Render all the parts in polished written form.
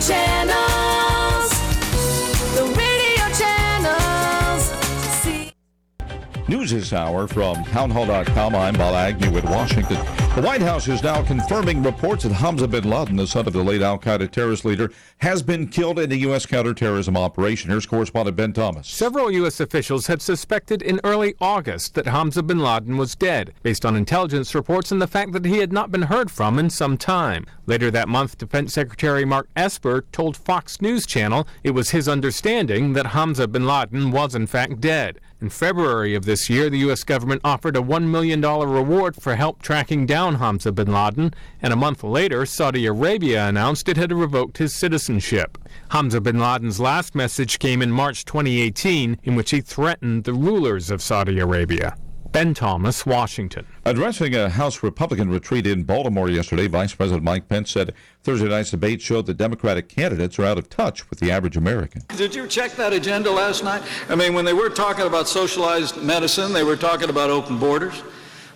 channels. The radio channels. News this hour from townhall.com. I'm Bob Agnew with Washington. The White House is now confirming reports that Hamza bin Laden, the son of the late al-Qaeda terrorist leader, has been killed in a U.S. counterterrorism operation. Here's correspondent Ben Thomas. Several U.S. officials had suspected in early August that Hamza bin Laden was dead, based on intelligence reports and the fact that he had not been heard from in some time. Later that month, Defense Secretary Mark Esper told Fox News Channel it was his understanding that Hamza bin Laden was in fact dead. In February of this year, the U.S. government offered a $1 million reward for help tracking down Hamza bin Laden, and a month later, Saudi Arabia announced it had revoked his citizenship. Hamza bin Laden's last message came in March 2018, in which he threatened the rulers of Saudi Arabia. Ben Thomas, Washington. Addressing a House Republican retreat in Baltimore yesterday, Vice President Mike Pence said Thursday night's debate showed that Democratic candidates are out of touch with the average American. Did you check that agenda last night? I mean, when they were talking about socialized medicine, they were talking about open borders.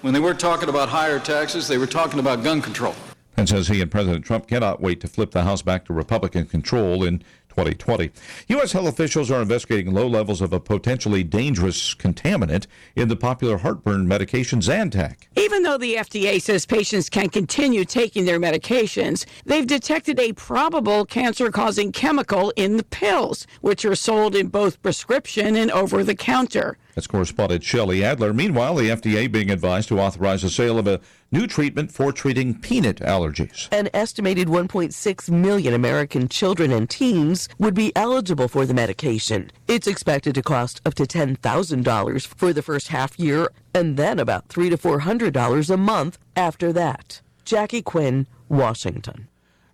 When they were talking about higher taxes, they were talking about gun control. Pence says he and President Trump cannot wait to flip the House back to Republican control in 2020. U.S. health officials are investigating low levels of a potentially dangerous contaminant in the popular heartburn medication Zantac. Even though the FDA says patients can continue taking their medications, they've detected a probable cancer-causing chemical in the pills, which are sold in both prescription and over-the-counter. That's correspondent Shelley Adler. Meanwhile, the FDA being advised to authorize the sale of a new treatment for treating peanut allergies. An estimated 1.6 million American children and teens would be eligible for the medication. It's expected to cost up to $10,000 for the first half year and then about $300 to $400 a month after that. Jackie Quinn, Washington.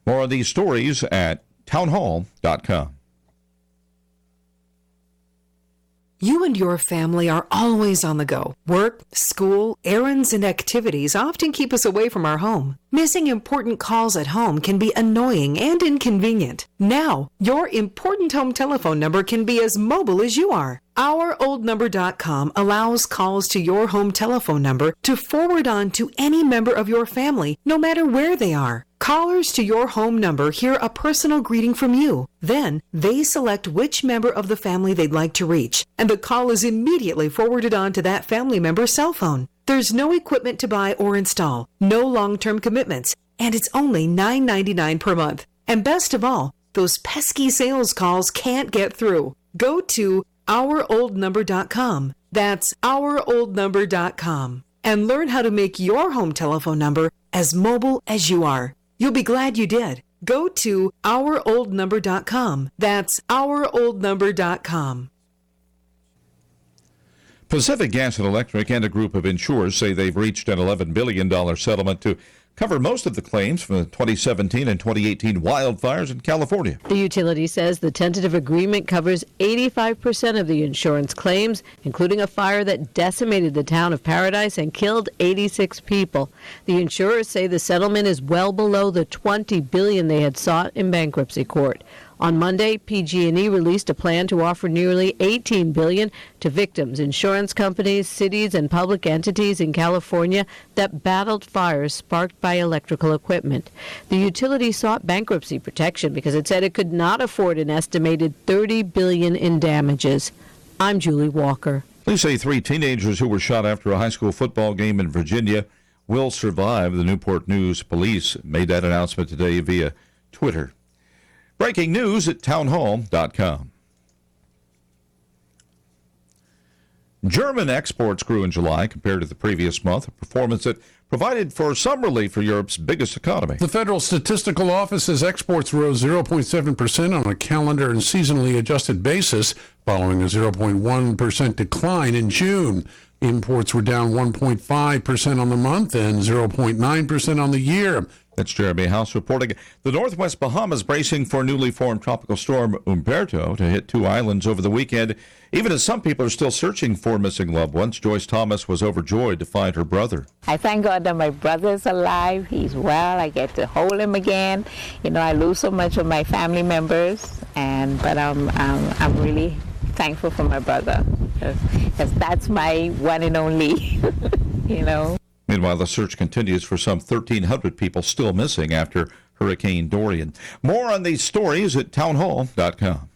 More on these stories at townhall.com. You and your family are always on the go. Work, school, errands, and activities often keep us away from our home. Missing important calls at home can be annoying and inconvenient. Now, your important home telephone number can be as mobile as you are. OurOldNumber.com allows calls to your home telephone number to forward on to any member of your family, no matter where they are. Callers to your home number hear a personal greeting from you. Then, they select which member of the family they'd like to reach, and the call is immediately forwarded on to that family member's cell phone. There's no equipment to buy or install, no long-term commitments, and it's only $9.99 per month. And best of all, those pesky sales calls can't get through. Go to OurOldNumber.com. That's OurOldNumber.com. And learn how to make your home telephone number as mobile as you are. You'll be glad you did. Go to OurOldNumber.com. That's OurOldNumber.com. Pacific Gas and Electric and a group of insurers say they've reached an $11 billion settlement to cover most of the claims from the 2017 and 2018 wildfires in California. The utility says the tentative agreement covers 85% of the insurance claims, including a fire that decimated the town of Paradise and killed 86 people. The insurers say the settlement is well below the $20 billion they had sought in bankruptcy court. On Monday, PG&E released a plan to offer nearly $18 billion to victims, insurance companies, cities, and public entities in California that battled fires sparked by electrical equipment. The utility sought bankruptcy protection because it said it could not afford an estimated $30 billion in damages. I'm Julie Walker. Police say 3 teenagers who were shot after a high school football game in Virginia will survive. The Newport News Police made that announcement today via Twitter. Breaking news at townhall.com. German exports grew in July compared to the previous month, a performance that provided for some relief for Europe's biggest economy. The Federal Statistical Office says exports rose 0.7% on a calendar and seasonally adjusted basis, following a 0.1% decline in June. Imports were down 1.5% on the month and 0.9% on the year. That's Jeremy House reporting. The Northwest Bahamas bracing for newly formed tropical storm Umberto to hit 2 islands over the weekend. Even as some people are still searching for missing loved ones, Joyce Thomas was overjoyed to find her brother. I thank God that my brother's alive. He's well. I get to hold him again. You know, I lose so much of my family members, but I'm really thankful for my brother because that's my one and only, you know. Meanwhile, the search continues for some 1,300 people still missing after Hurricane Dorian. More on these stories at townhall.com.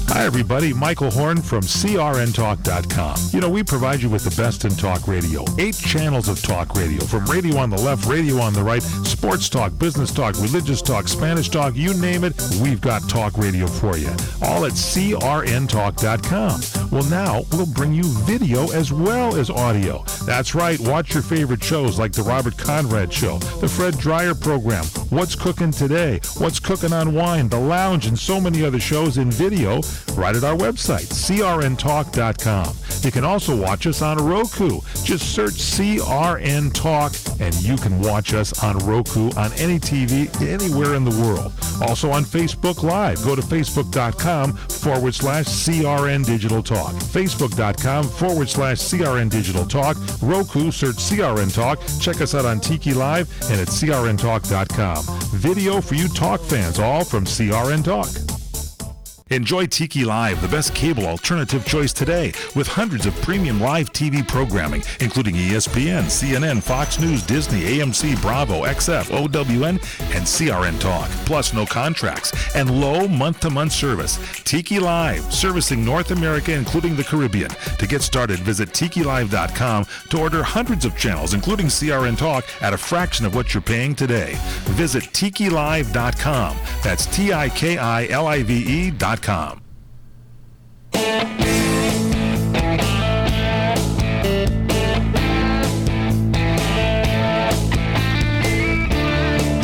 Hi, everybody. Michael Horn from CRNTalk.com. You know, we provide you with the best in talk radio. 8 channels of talk radio, from radio on the left, radio on the right, sports talk, business talk, religious talk, Spanish talk, you name it, we've got talk radio for you. All at CRNTalk.com. Well, now we'll bring you video as well as audio. That's right. Watch your favorite shows like The Robert Conrad Show, The Fred Dreyer Program, What's Cooking Today, What's Cooking on Wine, The Lounge, and so many other shows in video right at our website, crntalk.com. You can also watch us on Roku. Just search CRN Talk, and you can watch us on Roku on any TV anywhere in the world. Also on Facebook Live. Go to facebook.com/CRN Digital Talk. Facebook.com/CRN Digital Talk. Roku, search CRN Talk. Check us out on Tiki Live and at crntalk.com. Video for you talk fans, all from CRN Talk. Enjoy Tiki Live, the best cable alternative choice today, with hundreds of premium live TV programming, including ESPN, CNN, Fox News, Disney, AMC, Bravo, XF, OWN, and CRN Talk. Plus no contracts and low month-to-month service. Tiki Live, servicing North America, including the Caribbean. To get started, visit TikiLive.com to order hundreds of channels, including CRN Talk, at a fraction of what you're paying today. Visit TikiLive.com. That's TikiLive.com.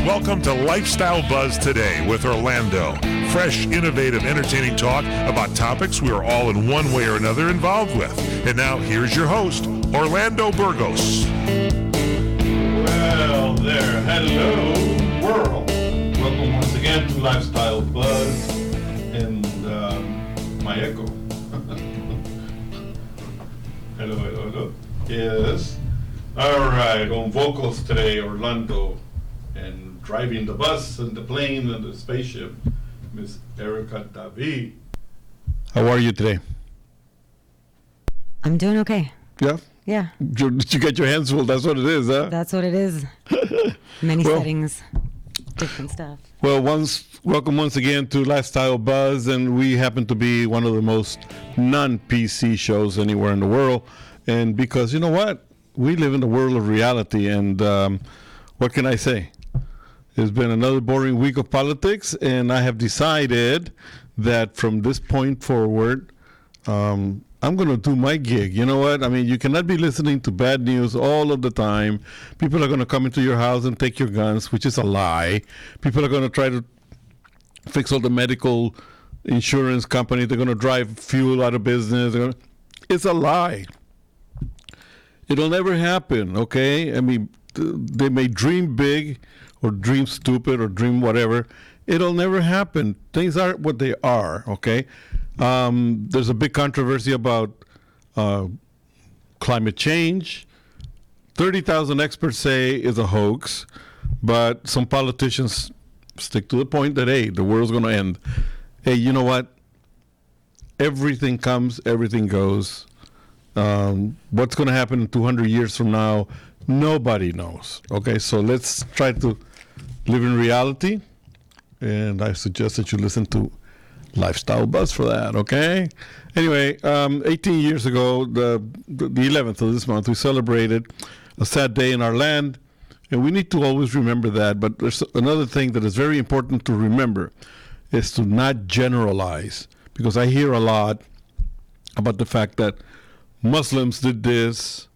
Welcome to Lifestyle Buzz Today with Orlando. Fresh, innovative, entertaining talk about topics we are all in one way or another involved with. And now here's your host, Orlando Burgos. Well, there. Hello, world. Welcome once again to Lifestyle Buzz and my echo. Hello. Yes. All right. On vocals today, Orlando, and driving the bus and the plane and the spaceship, Miss Erica David. How are you today? I'm doing okay. Yeah? Yeah. Did you get your hands full? That's what it is, huh? That's what it is. Many settings, different stuff. Well, welcome once again to Lifestyle Buzz, and we happen to be one of the most non-PC shows anywhere in the world. And because, you know what? We live in the world of reality, and what can I say? It's been another boring week of politics, and I have decided that from this point forward, I'm going to do my gig. You know what? I mean, you cannot be listening to bad news all of the time. People are going to come into your house and take your guns, which is a lie. People are going to try to fix all the medical insurance companies. They're going to drive fuel out of business. It's a lie. It'll never happen, okay? I mean, they may dream big or dream stupid or dream whatever. It'll never happen. Things are what they are, okay? There's a big controversy about climate change. 30,000 experts say it's a hoax, but some politicians stick to the point that, hey, the world's going to end. Hey, you know what? Everything comes, everything goes. What's going to happen in 200 years from now, nobody knows. Okay, so let's try to live in reality, and I suggest that you listen to Lifestyle Buzz for that, okay? Anyway, 18 years ago, the 11th of this month, we celebrated a sad day in our land, and we need to always remember that. But there's another thing that is very important to remember, is to not generalize, because I hear a lot about the fact that Muslims did this,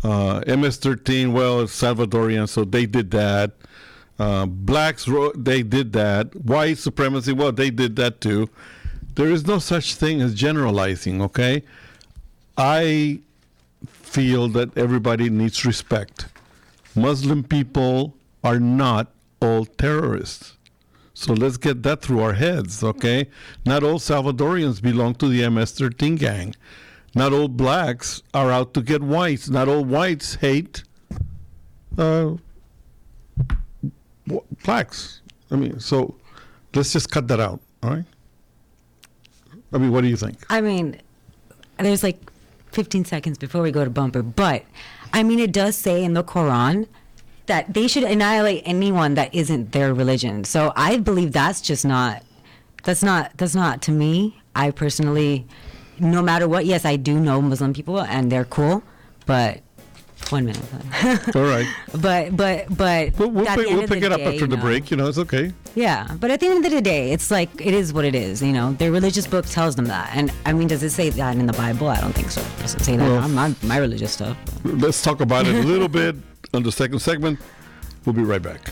MS-13, well, it's Salvadorian, so they did that. Blacks, they did that. White supremacy, well, they did that too. There is no such thing as generalizing, okay? I feel that everybody needs respect. Muslim people are not all terrorists. So let's get that through our heads, okay? Not all Salvadorians belong to the MS-13 gang. Not all blacks are out to get whites. Not all whites hate blacks. I mean, so let's just cut that out, all right? I mean, what do you think? I mean, there's like 15 seconds before we go to bumper, but I mean, it does say in the Quran that they should annihilate anyone that isn't their religion. So I believe that's just not to me. I personally, no matter what, yes, I do know Muslim people and they're cool, but 1 minute. All right. But we'll pick it up after the break. It's okay. Yeah, but at the end of the day, it's like it is what it is. Their religious book tells them that, and I mean, does it say that in the Bible? I don't think so. It doesn't say that on my religious stuff. Let's talk about it a little bit on the second segment. We'll be right back.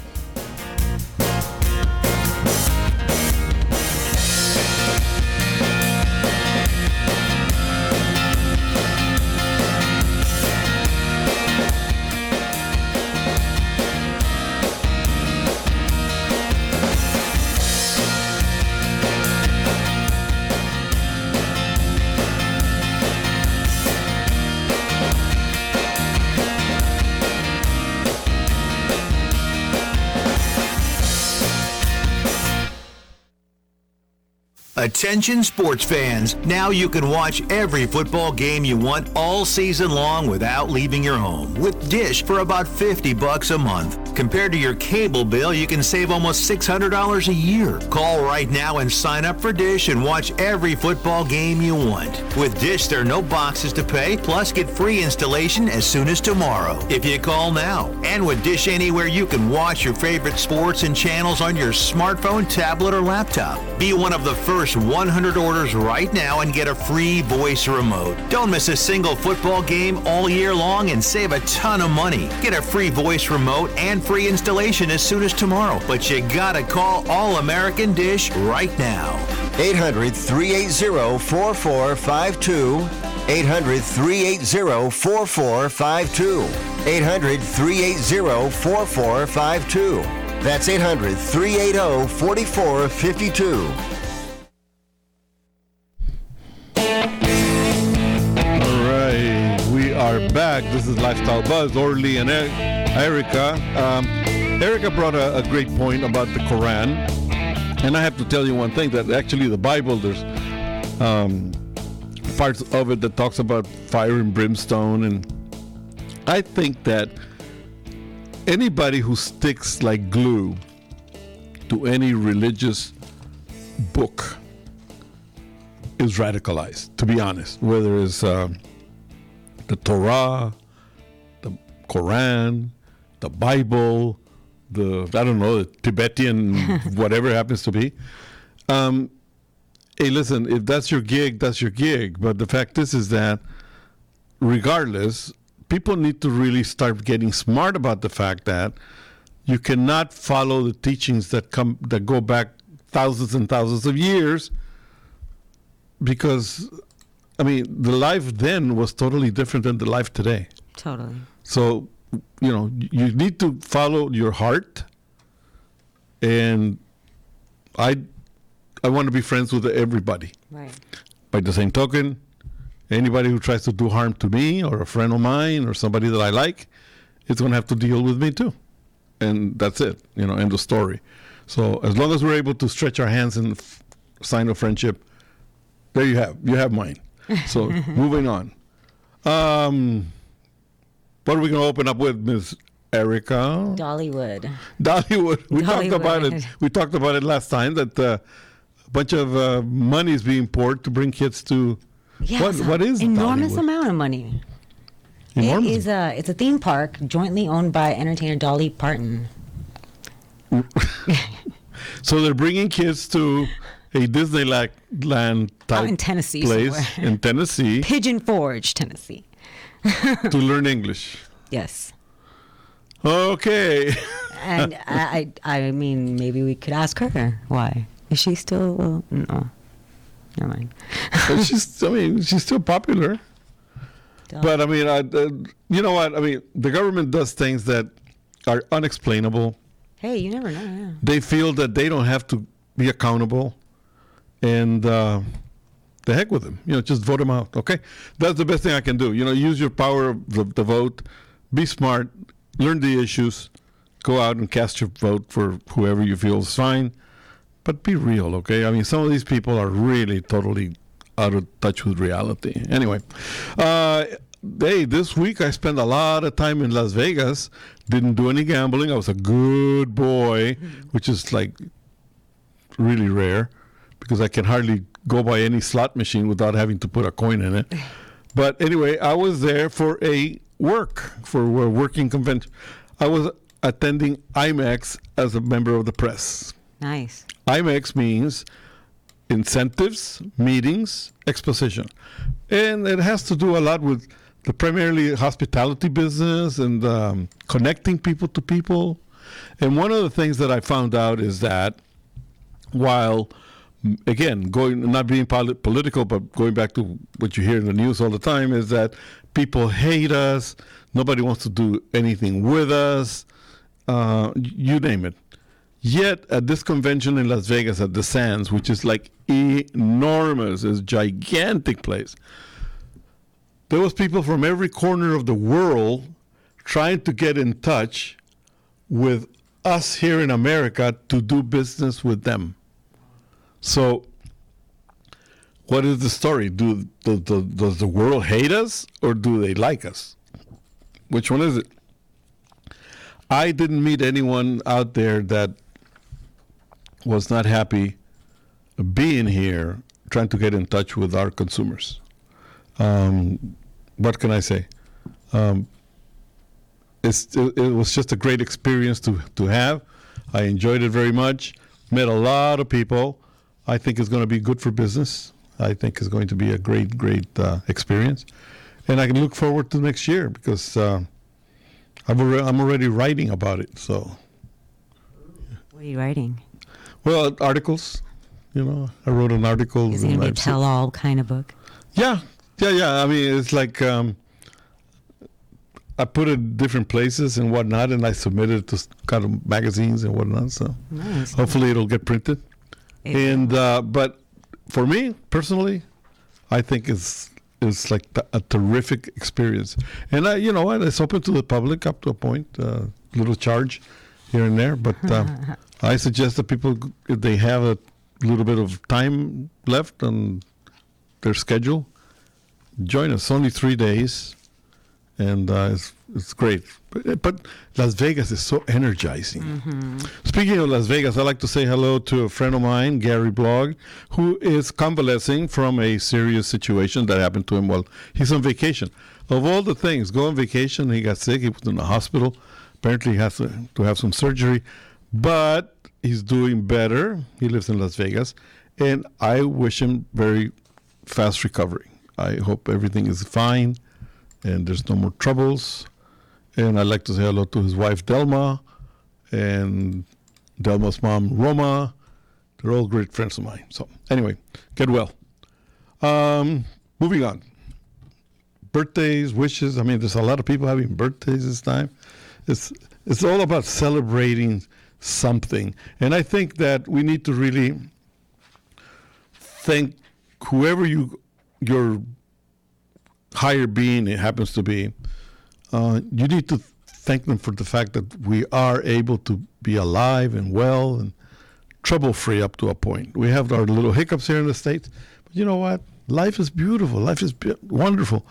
Attention sports fans, now you can watch every football game you want all season long without leaving your home with Dish for about $50 a month. Compared to your cable bill, you can save almost $600 a year. Call right now and sign up for Dish and watch every football game you want. With Dish, there are no boxes to pay, plus get free installation as soon as tomorrow if you call now. And with Dish Anywhere, you can watch your favorite sports and channels on your smartphone, tablet, or laptop. Be one of the first 100 orders right now and get a free voice remote. Don't miss a single football game all year long and save a ton of money. Get a free voice remote and free installation as soon as tomorrow. But you gotta call All American Dish right now. 800-380-4452. 800-380-4452. 800-380-4452. That's 800-380-4452. Are back. This is Lifestyle Buzz. Orly and Erica. Erica brought a great point about the Quran, and I have to tell you one thing, that actually the Bible, there's parts of it that talks about fire and brimstone, and I think that anybody who sticks like glue to any religious book is radicalized, to be honest, whether it's the Torah, the Quran, the Bible, the Tibetan, whatever it happens to be. Hey, listen, if that's your gig, that's your gig. But the fact is that regardless, people need to really start getting smart about the fact that you cannot follow the teachings that go back thousands and thousands of years, because the life then was totally different than the life today. Totally. So, you need to follow your heart. And I want to be friends with everybody. Right. By the same token, anybody who tries to do harm to me or a friend of mine or somebody that I like, it's going to have to deal with me too. And that's it, end of story. So as long as we're able to stretch our hands in sign of friendship, there you have mine. So moving on. What are we going to open up with, Ms. Erica? Dollywood. We talked about it. We talked about it last time, that a bunch of money is being poured to bring kids to. Yeah, what is enormous Dollywood? Amount of money. Enormous. It's a theme park jointly owned by entertainer Dolly Parton. So they're bringing kids to a Disneyland type in Tennessee place somewhere. in Tennessee. Pigeon Forge, Tennessee. To learn English. Yes. Okay. And I mean, maybe we could ask her why. Is she still? No. Never mind. She's still popular. But you know what? The government does things that are unexplainable. Hey, you never know. Yeah. They feel that they don't have to be accountable, and the heck with them. Just vote them out. Okay, that's the best thing I can do. Use your power of the vote. Be smart. Learn the issues. Go out and cast your vote for whoever you feel is fine. But be real, okay? Some of these people are really totally out of touch with reality. Anyway, hey, this week I spent a lot of time in Las Vegas. Didn't do any gambling. I was a good boy, which is like really rare because I can hardly go by any slot machine without having to put a coin in it. But anyway, I was there for a working convention. I was attending IMEX as a member of the press. Nice. IMEX means incentives, meetings, exposition. And it has to do a lot with the primarily hospitality business and connecting people to people. And one of the things that I found out is that while, again, not being political, but going back to what you hear in the news all the time, is that people hate us, nobody wants to do anything with us, you name it. Yet at this convention in Las Vegas at the Sands, which is like enormous, it's a gigantic place, there was people from every corner of the world trying to get in touch with us here in America to do business with them. So what is the story? Does the world hate us or do they like us? Which one is it? I didn't meet anyone out there that was not happy being here, trying to get in touch with our consumers. What can I say? It was just a great experience to have. I enjoyed it very much. Met a lot of people. I think it's going to be good for business. I think it's going to be a great experience. And I can look forward to next year because I'm already writing about it. So. What are you writing? Well, articles. I wrote an article. Is it going to be a tell-all kind of book? Yeah. I mean, it's like I put it in different places and whatnot, and I submitted it to kind of magazines and whatnot. So nice. Hopefully it'll get printed. And but for me personally, I think it's like a terrific experience. And you know what? It's open to the public up to a point, little charge here and there. But I suggest that people, if they have a little bit of time left on their schedule, join us. Only 3 days, and it's great. But Las Vegas is so energizing. Mm-hmm. Speaking of Las Vegas, I'd like to say hello to a friend of mine, Gary Blogg, who is convalescing from a serious situation that happened to him while he's on vacation. Of all the things, go on vacation, he got sick, he was in the hospital. Apparently he has to have some surgery, but he's doing better. He lives in Las Vegas, and I wish him very fast recovery. I hope everything is fine and there's no more troubles. And I'd like to say hello to his wife, Delma, and Delma's mom, Roma. They're all great friends of mine. So anyway, get well. Moving on. Birthdays, wishes. I mean, there's a lot of people having birthdays this time. It's all about celebrating something. And I think that we need to really thank whoever your higher being it happens to be. You need to thank them for the fact that we are able to be alive and well and trouble-free up to a point. We have our little hiccups here in the States, but you know what? Life is beautiful. Life is wonderful.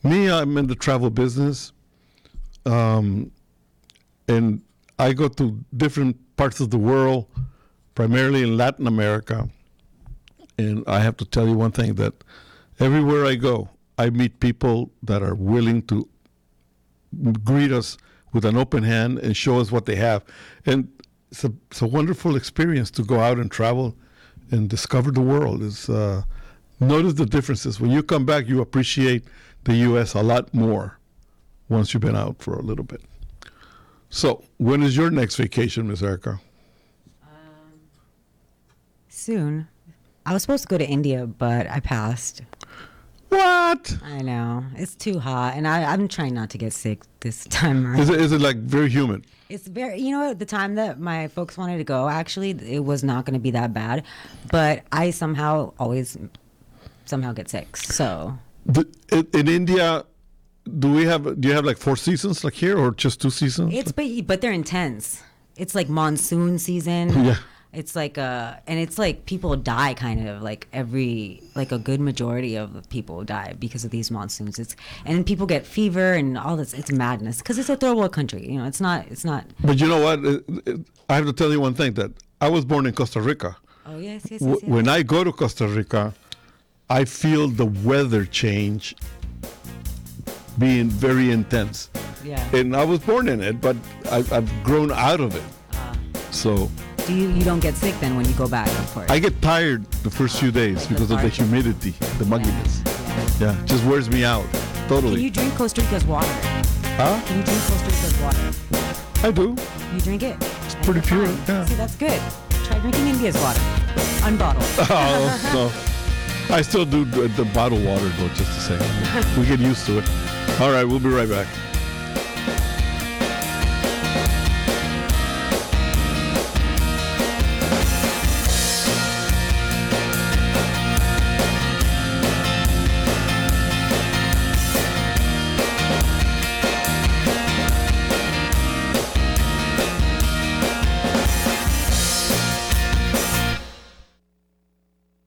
Me, I'm in the travel business, and I go to different parts of the world, primarily in Latin America, and I have to tell you one thing, that everywhere I go, I meet people that are willing to greet us with an open hand and show us what they have. And it's a wonderful experience to go out and travel and discover the world. Notice the differences. When you come back, you appreciate the U.S. a lot more once you've been out for a little bit. So, when is your next vacation, Miss Erica? Soon. I was supposed to go to India, but I passed. What? I know. It's too hot, and I'm trying not to get sick this time around. Is it like very humid? It's very, at the time that my folks wanted to go, actually, it was not going to be that bad. But I always get sick, so. In India, do you have like 4 seasons like here, or just 2 seasons? But they're intense. It's like monsoon season. Yeah. It's like people die kind of like a good majority of people die because of these monsoons. And people get fever and all this. It's madness because it's a third world country. It's not. But you know what? I have to tell you one thing, that I was born in Costa Rica. Oh yes. When I go to Costa Rica, I feel the weather change being very intense. Yeah. And I was born in it, but I've grown out of it. So. You don't get sick then when you go back, of course. I get tired the first few days because of the humidity, the mugginess. Yeah, just wears me out. Totally. Can you drink Costa Rica's water? Huh? Can you drink Costa Rica's water? I do. You drink it? It's pretty pure. Yeah. See, that's good. Try drinking India's water. Unbottled. Oh, no. I still do the bottled water, though, just the same. We get used to it. All right, we'll be right back.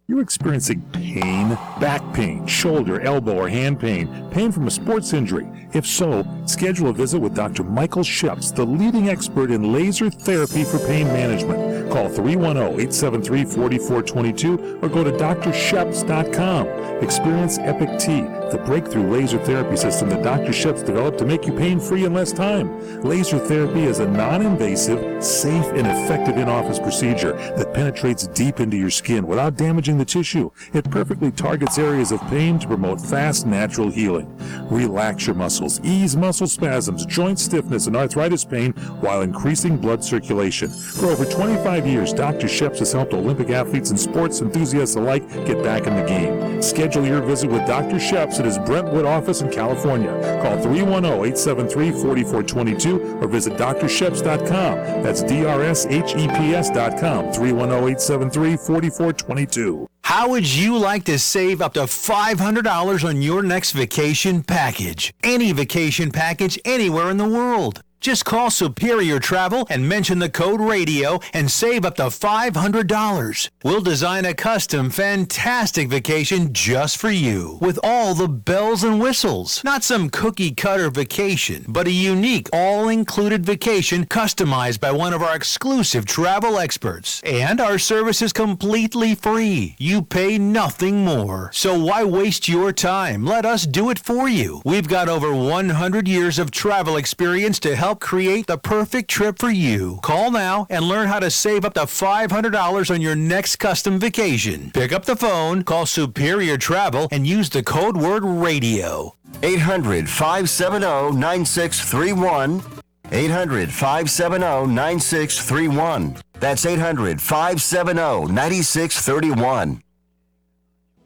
You're experiencing pain, back pain, shoulder, elbow, or hand pain, pain from a sports injury. If so, schedule a visit with Dr. Michael Sheps, the leading expert in laser therapy for pain management. Call 310-873-4422 or go to drsheps.com. Experience Epic T, the breakthrough laser therapy system that Dr. Sheps developed to make you pain-free in less time. Laser therapy is a non-invasive, safe, and effective in-office procedure that penetrates deep into your skin without damaging the tissue. It perfectly targets areas of pain to promote fast, natural healing. Relax your muscles, ease muscle spasms, joint stiffness, and arthritis pain while increasing blood circulation. For over 25 years, Dr. Sheps has helped Olympic athletes and sports enthusiasts alike get back in the game. Schedule your visit with Dr. Sheps at his Brentwood office in California. Call 310-873-4422 or visit drsheps.com. That's DRSHEPS.com. 310-873-4422. How would you like to save up to $500 on your next vacation package? Any vacation package anywhere in the world. Just call Superior Travel and mention the code RADIO and save up to $500. We'll design a custom, fantastic vacation just for you with all the bells and whistles. Not some cookie-cutter vacation, but a unique, all-included vacation customized by one of our exclusive travel experts. And our service is completely free. You pay nothing more. So why waste your time? Let us do it for you. We've got over 100 years of travel experience to help create the perfect trip for you. Call now and learn how to save up to $500 on your next custom vacation. Pick up the phone, call Superior Travel, and use the code word RADIO. 800-570-9631. 800-570-9631. That's 800-570-9631.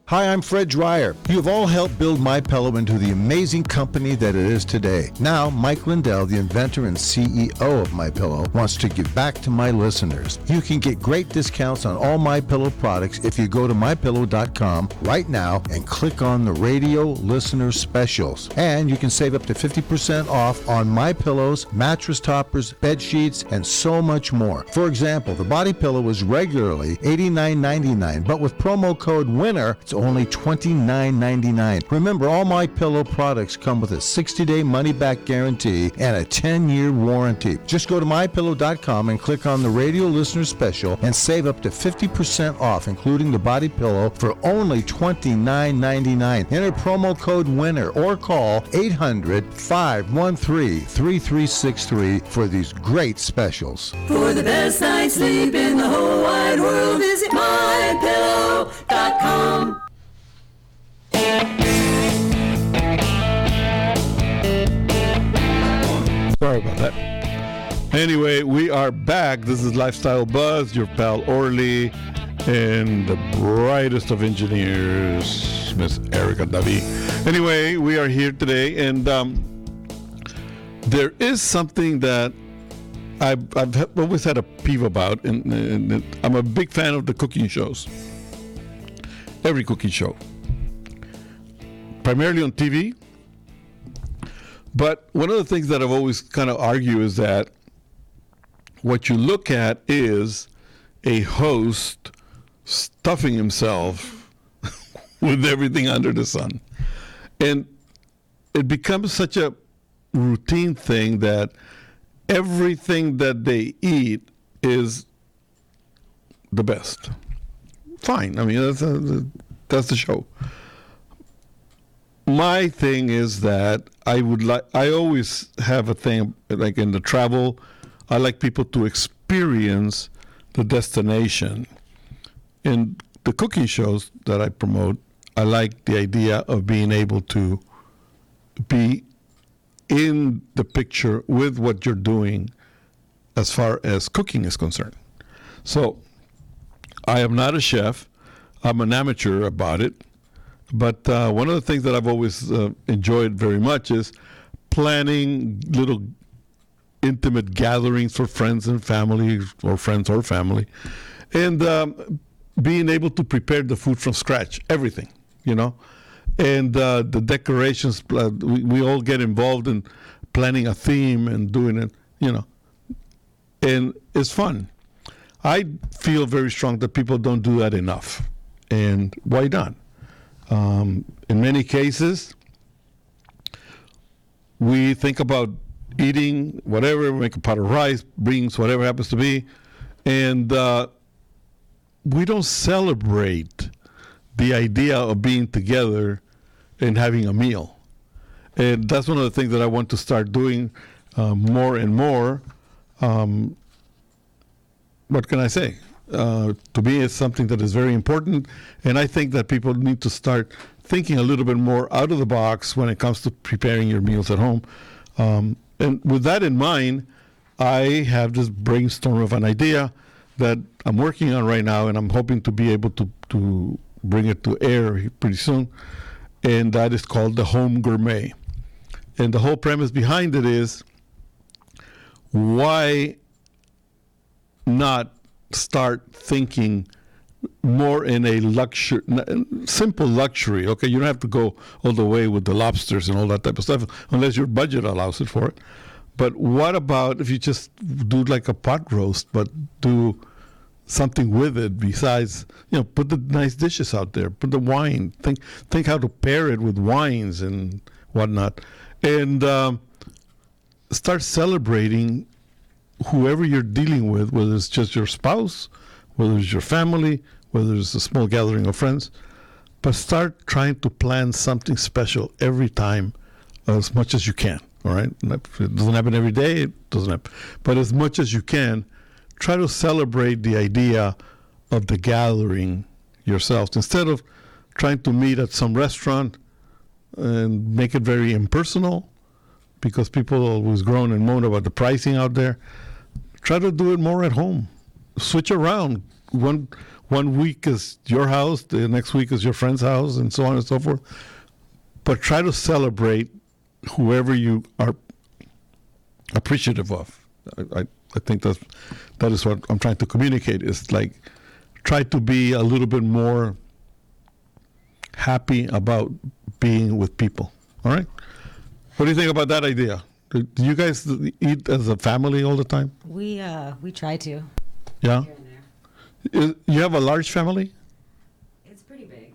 Hi, I'm Fred Dreyer. You've all helped build MyPillow into the amazing company that it is today. Now, Mike Lindell, the inventor and CEO of MyPillow, wants to give back to my listeners. You can get great discounts on all MyPillow products if you go to MyPillow.com right now and click on the radio listener specials. And you can save up to 50% off on MyPillows, mattress toppers, bed sheets, and so much more. For example, the body pillow is regularly $89.99, but with promo code WINNER, it's only $29.99. Remember, all MyPillow products come with a 60-day money-back guarantee and a 10-year warranty. Just go to MyPillow.com and click on the radio listener special and save up to 50% off, including the body pillow, for only $29.99. Enter promo code WINNER or call 800-513-3363 for these great specials. For the best night's sleep in the whole wide world, visit MyPillow.com. Sorry about that. Anyway, we are back. This is Lifestyle Buzz, your pal Orly, and the brightest of engineers, Miss Erica Davi. Anyway, we are here today, and there is something that I've always had a peeve about, and I'm a big fan of the cooking shows. Every cooking show. Primarily on TV. But one of the things that I've always kind of argued is that what you look at is a host stuffing himself with everything under the sun. And it becomes such a routine thing that everything that they eat is the best. Fine. I mean, that's the show. My thing is that I always have a thing, like in the travel, I like people to experience the destination. In the cooking shows that I promote, I like the idea of being able to be in the picture with what you're doing as far as cooking is concerned. So I am not a chef. I'm an amateur about it. But one of the things that I've always enjoyed very much is planning little intimate gatherings for friends and family, or friends or family, and being able to prepare the food from scratch, everything, you know. And the decorations, we all get involved in planning a theme and doing it, you know. And it's fun. I feel very strong that people don't do that enough. And why not? In many cases, we think about eating whatever, make a pot of rice, beans, whatever it happens to be, and we don't celebrate the idea of being together and having a meal. And that's one of the things that I want to start doing more and more. What can I say? To me, it's something that is very important, and I think that people need to start thinking a little bit more out of the box when it comes to preparing your meals at home. And with that in mind, I have this brainstorm of an idea that I'm working on right now, and I'm hoping to be able to bring it to air pretty soon, and that is called the Home Gourmet. And the whole premise behind it is, why not start thinking more in a simple luxury? Okay, you don't have to go all the way with the lobsters and all that type of stuff unless your budget allows it for it. But what about if you just do like a pot roast, but do something with it besides, you know, put the nice dishes out there, put the wine, think how to pair it with wines and whatnot, and start celebrating whoever you're dealing with, whether it's just your spouse, whether it's your family, whether it's a small gathering of friends, but start trying to plan something special every time as much as you can, all right? If it doesn't happen every day, it doesn't happen. But as much as you can, try to celebrate the idea of the gathering yourselves. Instead of trying to meet at some restaurant and make it very impersonal, because people always groan and moan about the pricing out there, try to do it more at home. Switch around. One week is your house, the next week is your friend's house, and so on and so forth. But try to celebrate whoever you are appreciative of. I think that is what I'm trying to communicate. Is like, try to be a little bit more happy about being with people. All right? What do you think about that idea? Do you guys eat as a family all the time? We try to. Yeah? You have a large family? It's pretty big.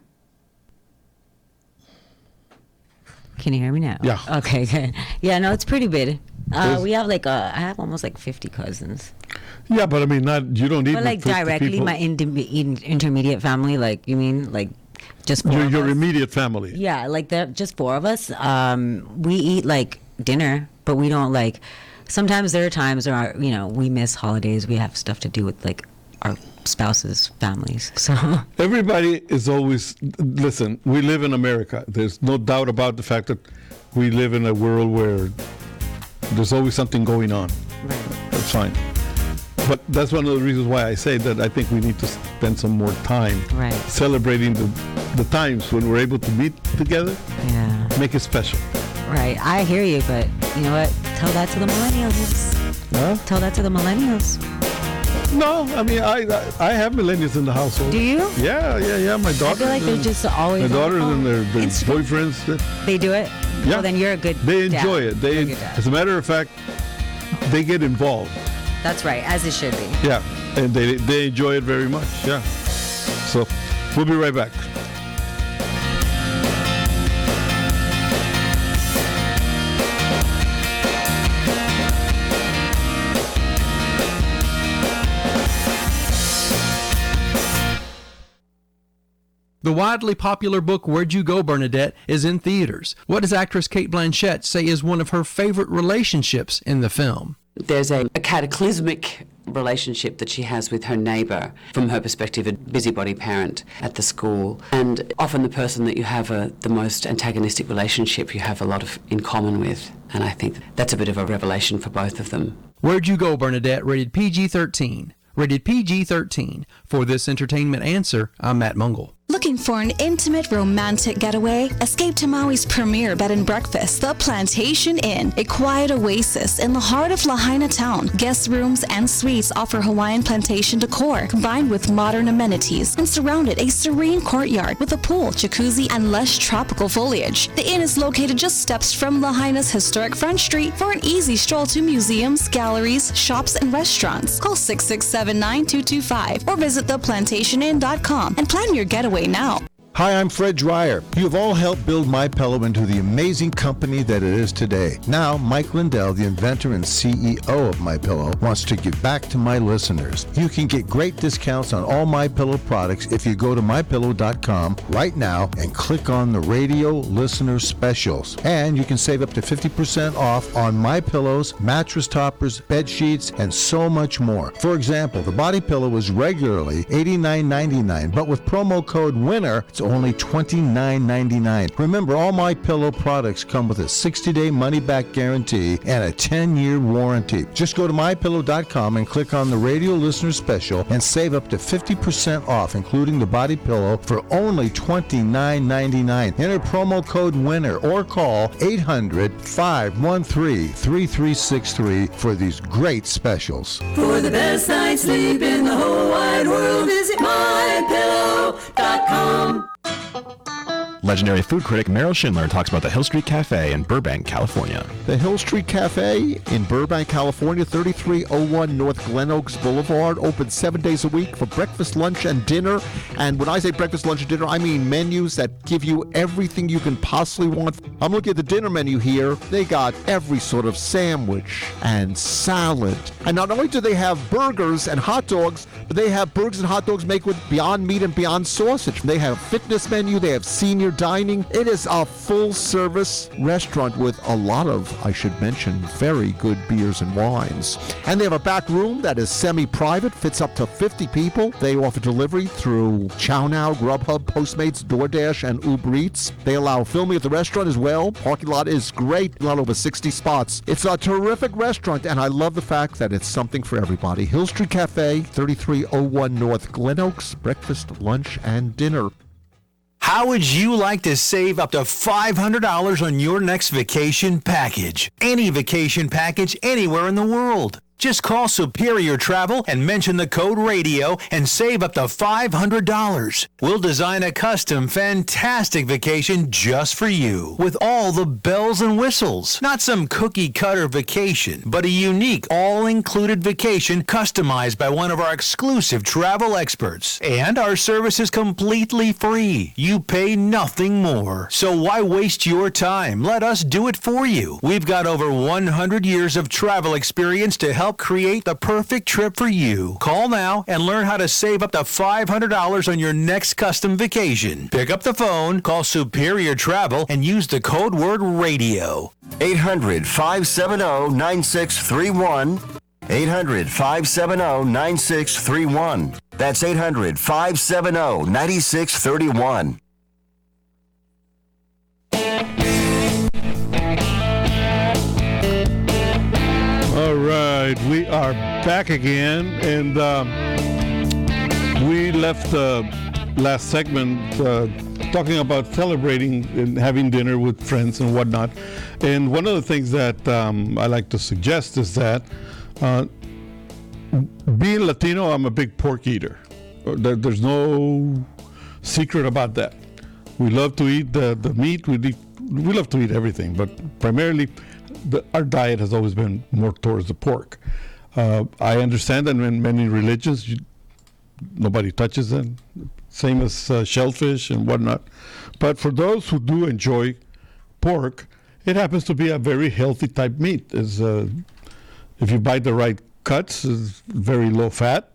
Can you hear me now? Yeah. Okay, good. Yeah, no, it's pretty big. We have I have almost like 50 cousins. Yeah, but I mean, you don't eat but like with 50 directly people. my intermediate family, like, you mean like just four your of us? immediate family. Yeah, like just four of us. We eat like dinner, but we don't like. Sometimes there are times where we miss holidays. We have stuff to do with like our spouses' families. So everybody is always, listen, we live in America. There's no doubt about the fact that we live in a world where there's always something going on. Right. That's fine. But that's one of the reasons why I say that I think we need to spend some more time celebrating the times when we're able to meet together. Yeah. Make it special. Right. I hear you, but you know what? Tell that to the millennials. Huh? Tell that to the millennials. No, I mean, I have millennials in the household. Do you? Yeah. My daughter. I feel like they're just always. My daughters and their It's boyfriends. They do it? Yeah. Well, then you're a good They enjoy dad. it. You're a good dad. As a matter of fact, they get involved. That's right, as it should be. Yeah, and they enjoy it very much. Yeah. So we'll be right back. The widely popular book Where'd You Go, Bernadette is in theaters. What does actress Cate Blanchett say is one of her favorite relationships in the film? There's a cataclysmic relationship that she has with her neighbour, from her perspective, a busybody parent at the school. And often the person that you have the most antagonistic relationship, you have a lot in common with. And I think that's a bit of a revelation for both of them. Where'd You Go, Bernadette, rated PG-13. Rated PG-13. For This Entertainment Answer, I'm Matt Mungle. Looking for an intimate, romantic getaway? Escape to Maui's premier bed and breakfast, The Plantation Inn, a quiet oasis in the heart of Lahaina town. Guest rooms and suites offer Hawaiian plantation decor, combined with modern amenities, and surrounded a serene courtyard with a pool, jacuzzi, and lush tropical foliage. The inn is located just steps from Lahaina's historic Front Street for an easy stroll to museums, galleries, shops, and restaurants. Call 667-9225 or visit theplantationinn.com and plan your getaway now. Hi, I'm Fred Dreyer. You have all helped build MyPillow into the amazing company that it is today. Now, Mike Lindell, the inventor and CEO of MyPillow, wants to give back to my listeners. You can get great discounts on all MyPillow products if you go to MyPillow.com right now and click on the radio listener specials. And you can save up to 50% off on MyPillows, mattress toppers, bed sheets, and so much more. For example, the body pillow is regularly $89.99, but with promo code WINNER, it's only $29.99. Remember, all MyPillow products come with a 60-day money-back guarantee and a 10-year warranty. Just go to MyPillow.com and click on the radio listener special and save up to 50% off, including the body pillow, for only $29.99. Enter promo code WINNER or call 800-513-3363 for these great specials. For the best night's sleep in the whole wide world, visit MyPillow.com. Legendary food critic Meryl Schindler talks about the Hill Street Cafe in Burbank, California. The Hill Street Cafe in Burbank, California, 3301 North Glen Oaks Boulevard, open 7 days a week for breakfast, lunch, and dinner. And when I say breakfast, lunch, and dinner, I mean menus that give you everything you can possibly want. I'm looking at the dinner menu here. They got every sort of sandwich and salad. And not only do they have burgers and hot dogs, but they have burgers and hot dogs made with Beyond Meat and Beyond Sausage. They have a fitness menu. They have senior dining. It is a full-service restaurant with a lot of, I should mention, very good beers and wines. And they have a back room that is semi-private, fits up to 50 people. They offer delivery through ChowNow, Grubhub, Postmates, DoorDash, and Uber Eats. They allow filming at the restaurant as well. Parking lot is great, a lot over 60 spots. It's a terrific restaurant, and I love the fact that it's something for everybody. Hill Street Cafe, 3301 North Glen Oaks, breakfast, lunch, and dinner. How would you like to save up to $500 on your next vacation package? Any vacation package anywhere in the world. Just call Superior Travel and mention the code RADIO and save up to $500. We'll design a custom, fantastic vacation just for you with all the bells and whistles. Not some cookie-cutter vacation, but a unique, all-included vacation customized by one of our exclusive travel experts. And our service is completely free. You pay nothing more. So why waste your time? Let us do it for you. We've got over 100 years of travel experience to help create the perfect trip for you. Call now and learn how to save up to $500 on your next custom vacation. Pick up the phone, call Superior Travel, and use the code word RADIO. 800-570-9631. 800-570-9631. That's 800-570-9631. All right, we are back again, and we left the last segment talking about celebrating and having dinner with friends and whatnot. And one of the things that I like to suggest is that being Latino, I'm a big pork eater. There's no secret about that. We love to eat the meat. We love to eat everything, but primarily our diet has always been more towards the pork. I understand that in many religions, nobody touches them, same as shellfish and whatnot. But for those who do enjoy pork, it happens to be a very healthy type meat. If you buy the right cuts, it's very low fat.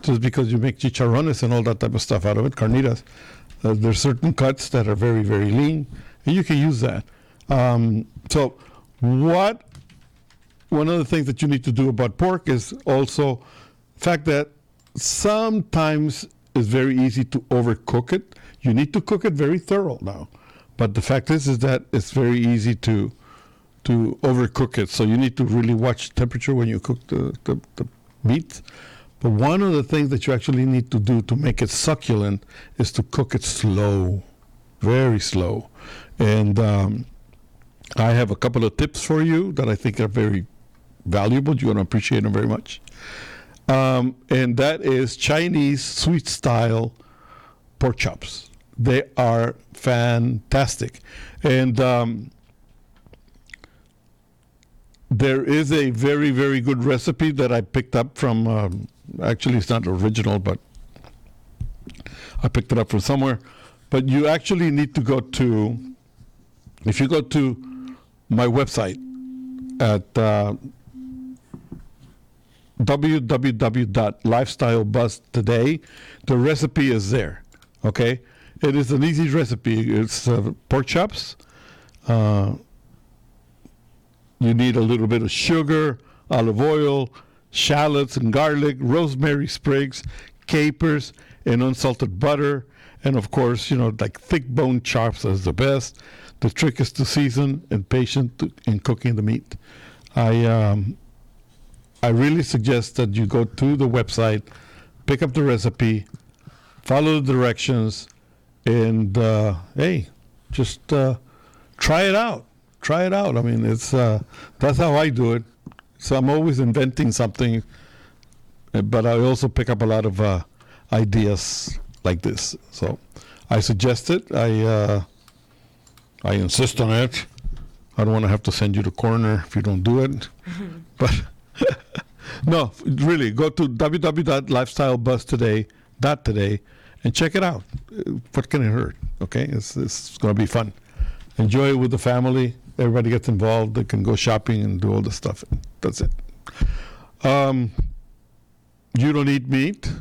Just because you make chicharrones and all that type of stuff out of it, carnitas, there's certain cuts that are very, very lean, and you can use that. So one of the things that you need to do about pork is also the fact that sometimes it's very easy to overcook it. You need to cook it very thorough now. But the fact is that it's very easy to overcook it. So you need to really watch temperature when you cook the meat. But one of the things that you actually need to do to make it succulent is to cook it slow, very slow. And I have a couple of tips for you that I think are very valuable. You're going to appreciate them very much. And that is Chinese sweet style pork chops. They are fantastic. And there is a very, very good recipe that I picked up from, actually it's not original, but I picked it up from somewhere. But you actually need to go to, if you go to my website at www.lifestylebuzz today, the recipe is there, okay? It is an easy recipe. It's pork chops. You need a little bit of sugar, olive oil, shallots and garlic, rosemary sprigs, capers, and unsalted butter. And of course, like thick bone chops is the best. The trick is to season and patient in cooking the meat. I really suggest that you go to the website, pick up the recipe, follow the directions, and just try it out. Try it out. I mean, it's that's how I do it. So I'm always inventing something, but I also pick up a lot of ideas like this. So I suggest it. I insist on it. I don't want to have to send you to coroner if you don't do it. But no, really, go to www.lifestylebuzz.today and check it out. What can it hurt? Okay, it's going to be fun. Enjoy it with the family. Everybody gets involved. They can go shopping and do all the stuff. That's it. You don't eat meat?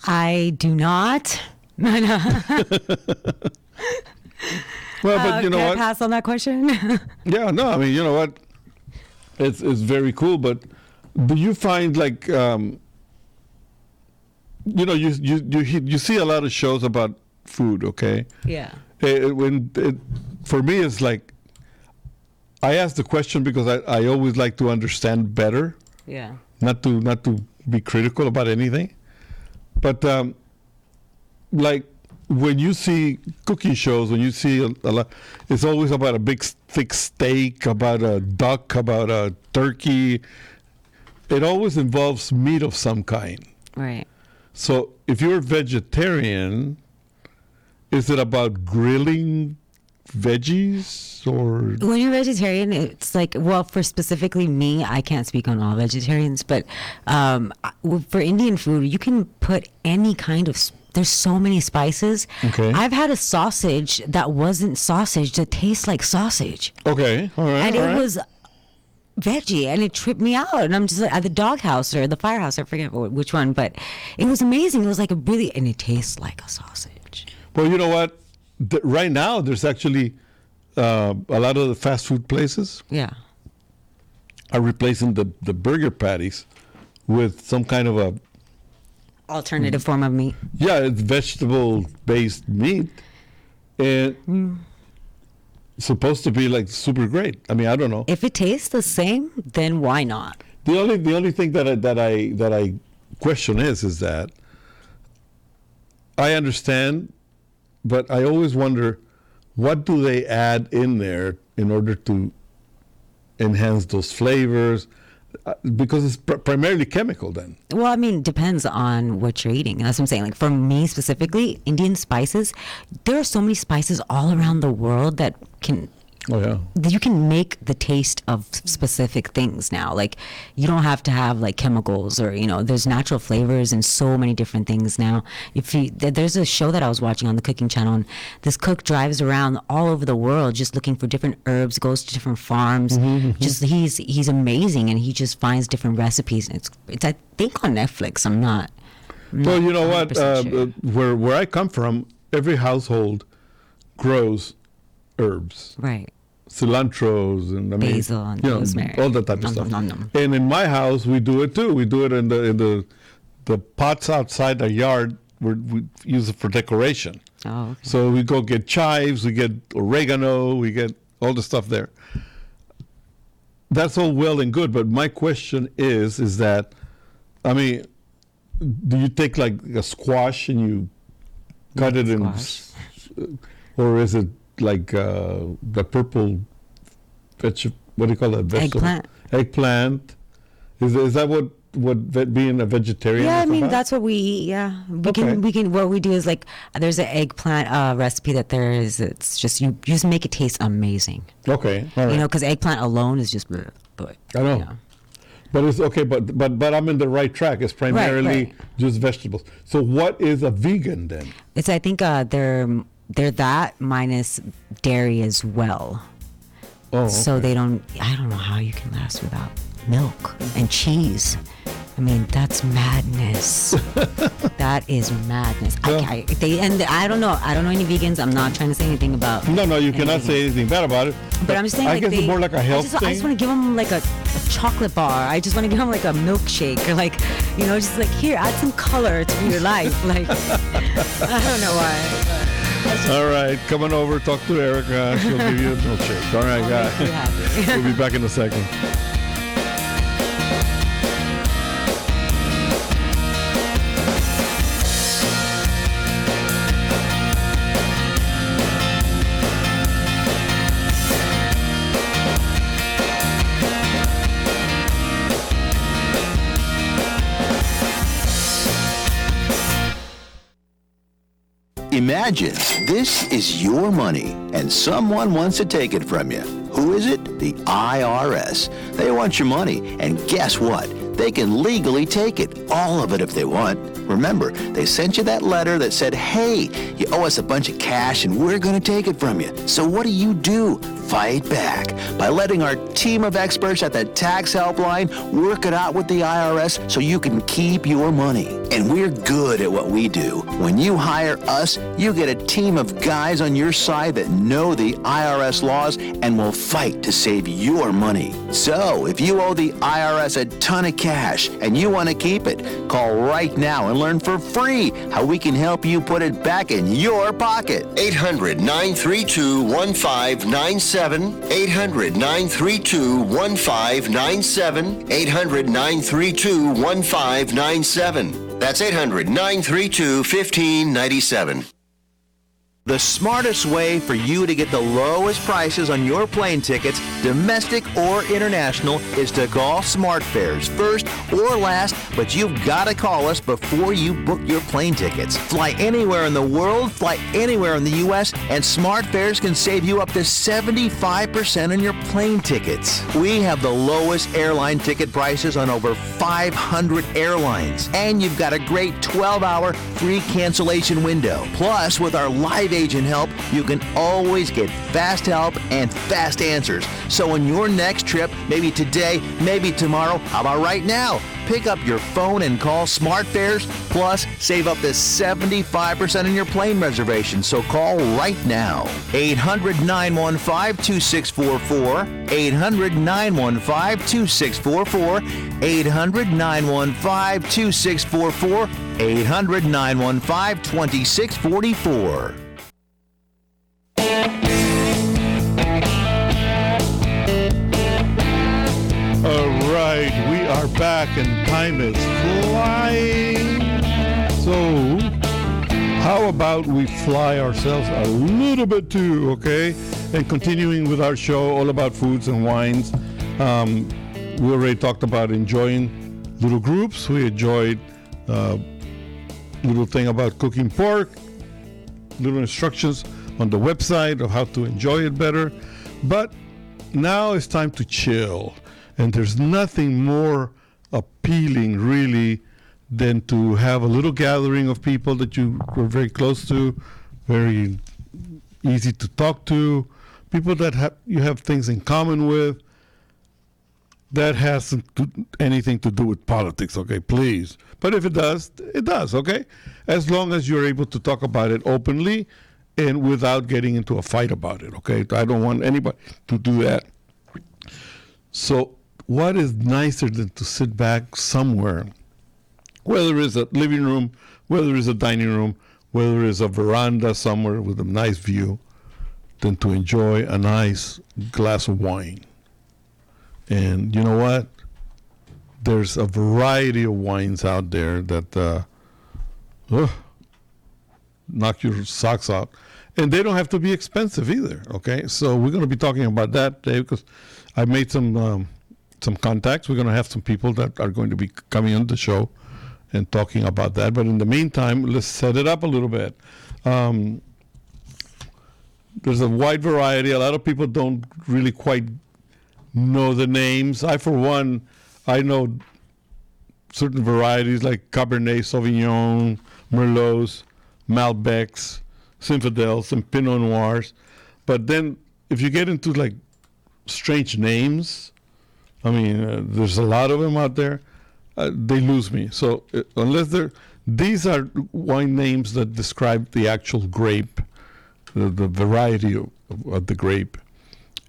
I do not. Well, but you know can what? I pass on that question? Yeah, no, I mean, you know what? It's very cool, but do you find like, you see a lot of shows about food, okay? Yeah. For me, it's like, I ask the question because I always like to understand better. Yeah. Not to be critical about anything. But like when you see cooking shows, when you see a lot, it's always about a big thick steak, about a duck, about a turkey. It always involves meat of some kind. Right. So if you're a vegetarian, is it about grilling veggies or? When you're vegetarian, it's like, well, for specifically me, I can't speak on all vegetarians, but for Indian food, you can put any kind of, there's so many spices. Okay. I've had a sausage that wasn't sausage that tastes like sausage. Okay, all right. And all it right. was veggie, and it tripped me out. And I'm just like, at the doghouse or the firehouse, I forget which one, but it was amazing. It was like and it tastes like a sausage. Well, you know what? Right now, there's actually a lot of the fast food places. Yeah. Are replacing the burger patties with some kind of a alternative form of meat. Yeah, it's vegetable-based meat, and supposed to be like super great. I mean, I don't know. If it tastes the same, then why not? The only thing that I question is that I understand, but I always wonder, what do they add in there in order to enhance those flavors? Because it's primarily chemical then. Well, I mean, depends on what you're eating. That's what I'm saying. Like for me specifically, Indian spices, there are so many spices all around the world that Oh yeah. You can make the taste of specific things now. Like, you don't have to have like chemicals or, there's natural flavors and so many different things now. There's a show that I was watching on the cooking channel, and this cook drives around all over the world just looking for different herbs, goes to different farms. Just he's amazing, and he just finds different recipes. And it's I think on Netflix. I'm not Well, you know what? sure. Where I come from, every household grows herbs, right? Cilantros and Basil and rosemary, all that type of stuff. And in my house, we do it too. We do it in the pots outside the yard. We use it for decoration. Oh, okay. So we go get chives, we get oregano, we get all the stuff there. That's all well and good, but my question is that, I mean, do you take like a squash and you cut it in, or is it like the purple vegetable? What do you call that vegetable? Eggplant. Is that what being a vegetarian? Yeah, is I mean about? that's what we eat. Yeah, we can. What we do is like there's an eggplant recipe that there is. It's just you just make it taste amazing. Okay, all right. Because eggplant alone is just. But I know. But it's okay. But I'm in the right track. It's primarily just vegetables. So what is a vegan then? It's I think they're that minus dairy as well. Oh, okay. So they don't. I don't know how you can last without milk and cheese. I mean, that's madness. That is madness. I don't know. I don't know any vegans. I'm not trying to say anything about. No, you cannot say anything bad about it. But I'm just saying, I guess it's more like a health thing. I just want to give them like a chocolate bar. I just want to give them like a milkshake, or like, just like here, add some color to your life. Like, I don't know why. All right, come on over, talk to Erica. She'll give you a milkshake. All right, guys. We'll be back in a second. Imagine this is your money and someone wants to take it from you. Who is it? The IRS. They want your money, and guess what? They can legally take it, all of it if they want. Remember, they sent you that letter that said, hey, you owe us a bunch of cash and we're going to take it from you. So what do? Fight back by letting our team of experts at the tax helpline work it out with the IRS so you can keep your money. And we're good at what we do. When you hire us, you get a team of guys on your side that know the IRS laws and will fight to save your money. So if you owe the IRS a ton of cash and you want to keep it, call right now and learn for free how we can help you put it back in your pocket. 800-932-1597. 800-932-1597. 800-932-1597. That's 800-932-1597. The smartest way for you to get the lowest prices on your plane tickets, domestic or international, is to call SmartFares first or last, but you've got to call us before you book your plane tickets. Fly anywhere in the world, fly anywhere in the U.S., and SmartFares can save you up to 75% on your plane tickets. We have the lowest airline ticket prices on over 500 airlines, and you've got a great 12-hour free cancellation window. Plus, with our live agent help, you can always get fast help and fast answers. So on your next trip, maybe today, maybe tomorrow, how about right now? Pick up your phone and call SmartFares, plus save up to 75% on your plane reservation. So call right now. 800-915-2644. 800-915-2644. 800-915-2644. 800-915-2644. All right, we are back and time is flying. So, how about we fly ourselves a little bit too, okay? And continuing with our show all about foods and wines. We already talked about enjoying little groups. We enjoyed little thing about cooking pork, little instructions on the website of how to enjoy it better. But now it's time to chill. And there's nothing more appealing, really, than to have a little gathering of people that you were very close to, very easy to talk to, people that you have things in common with. That hasn't anything to do with politics, okay, please. But if it does, it does, okay? As long as you're able to talk about it openly and without getting into a fight about it, okay? I don't want anybody to do that. So what is nicer than to sit back somewhere, whether it's a living room, whether it's a dining room, whether it's a veranda somewhere with a nice view, than to enjoy a nice glass of wine. And you know what? There's a variety of wines out there that knock your socks out. And they don't have to be expensive either, okay? So we're going to be talking about that today because I made some contacts. We're going to have some people that are going to be coming on the show and talking about that. But in the meantime, let's set it up a little bit. There's a wide variety. A lot of people don't really quite know the names. I, for one, I know certain varieties like Cabernet Sauvignon, Merlots, Malbecs, Zinfandels, and Pinot Noirs. But then if you get into like strange names, I mean, there's a lot of them out there, they lose me. So unless these are wine names that describe the actual grape, the variety of the grape,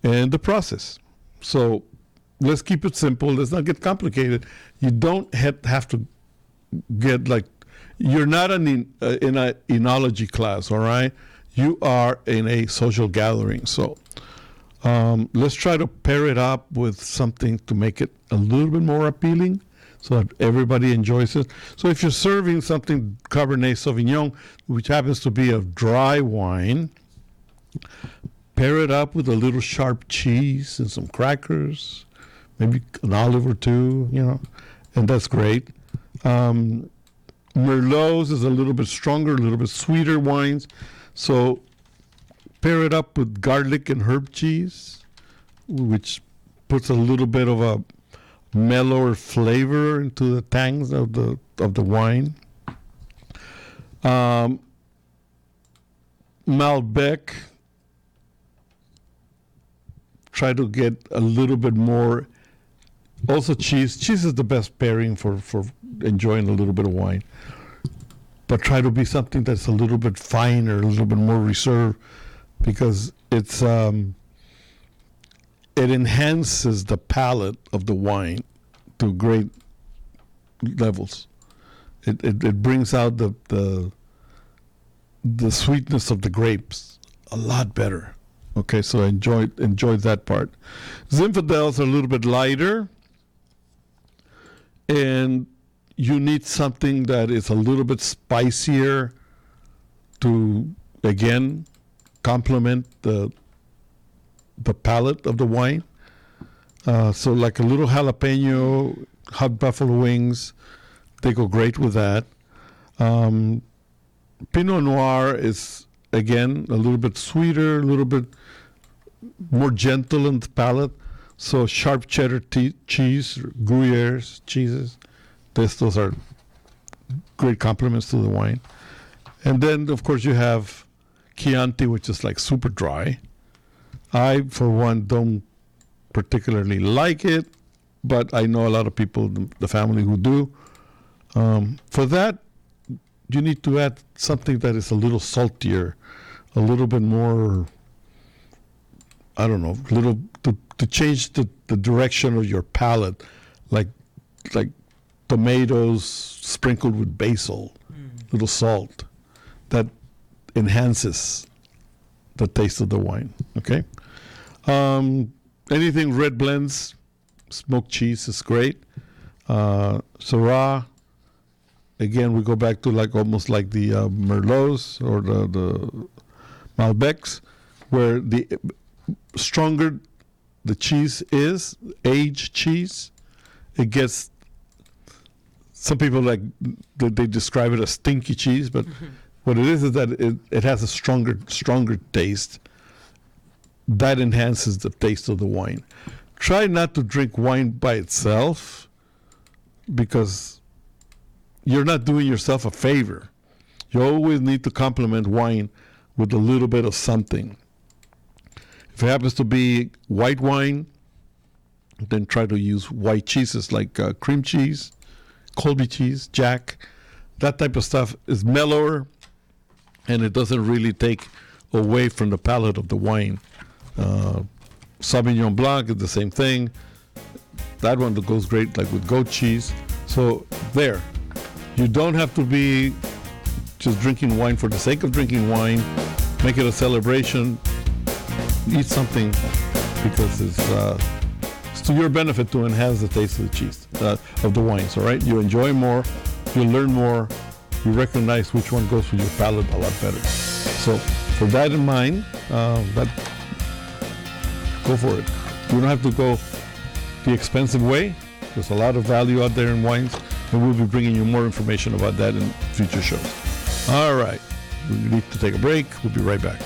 and the process. So let's keep it simple. Let's not get complicated. You don't have to get like, you're not in an enology class, all right? You are in a social gathering. So let's try to pair it up with something to make it a little bit more appealing so that everybody enjoys it. So if you're serving something Cabernet Sauvignon, which happens to be a dry wine, pair it up with a little sharp cheese and some crackers, maybe an olive or two, and that's great. Merlots is a little bit stronger, a little bit sweeter wines. So pair it up with garlic and herb cheese, which puts a little bit of a mellower flavor into the tangs of the wine. Malbec, try to get a little bit more. Also cheese. Cheese is the best pairing for enjoying a little bit of wine. But try to be something that's a little bit finer, a little bit more reserved, because it enhances the palate of the wine to great levels. It brings out the sweetness of the grapes a lot better. Okay, so enjoy that part. Zinfandels are a little bit lighter, and you need something that is a little bit spicier to, again, complement the palate of the wine. So like a little jalapeno, hot buffalo wings, they go great with that. Pinot Noir is, again, a little bit sweeter, a little bit more gentle in the palate. So sharp cheddar cheese, Gruyere cheeses, those are great complements to the wine. And then, of course, you have Chianti, which is like super dry. I, for one, don't particularly like it, but I know a lot of people, the family, who do. For that, you need to add something that is a little saltier, a little bit more, I don't know, little to change the direction of your palate, like tomatoes sprinkled with basil, little salt, that enhances the taste of the wine. Okay. Anything red blends, smoked cheese is great. Syrah. Again, we go back to almost like the Merlots or the Malbecs, where the stronger the cheese is, aged cheese, it gets. Some people they describe it as stinky cheese, but what it is that it has a stronger taste, that enhances the taste of the wine. Try not to drink wine by itself because you're not doing yourself a favor. You always need to complement wine with a little bit of something. If it happens to be white wine, then try to use white cheeses like cream cheese, Colby cheese, Jack. That type of stuff is mellower, and it doesn't really take away from the palate of the wine. Sauvignon Blanc is the same thing. That one that goes great like with goat cheese. So there, you don't have to be just drinking wine for the sake of drinking wine. Make it a celebration. Eat something because it's to your benefit to enhance the taste of the cheese, of the wines, all right? You enjoy more, you learn more, you recognize which one goes with your palate a lot better. So for that in mind, go for it. You don't have to go the expensive way. There's a lot of value out there in wines, and we'll be bringing you more information about that in future shows. All right, we need to take a break. We'll be right back.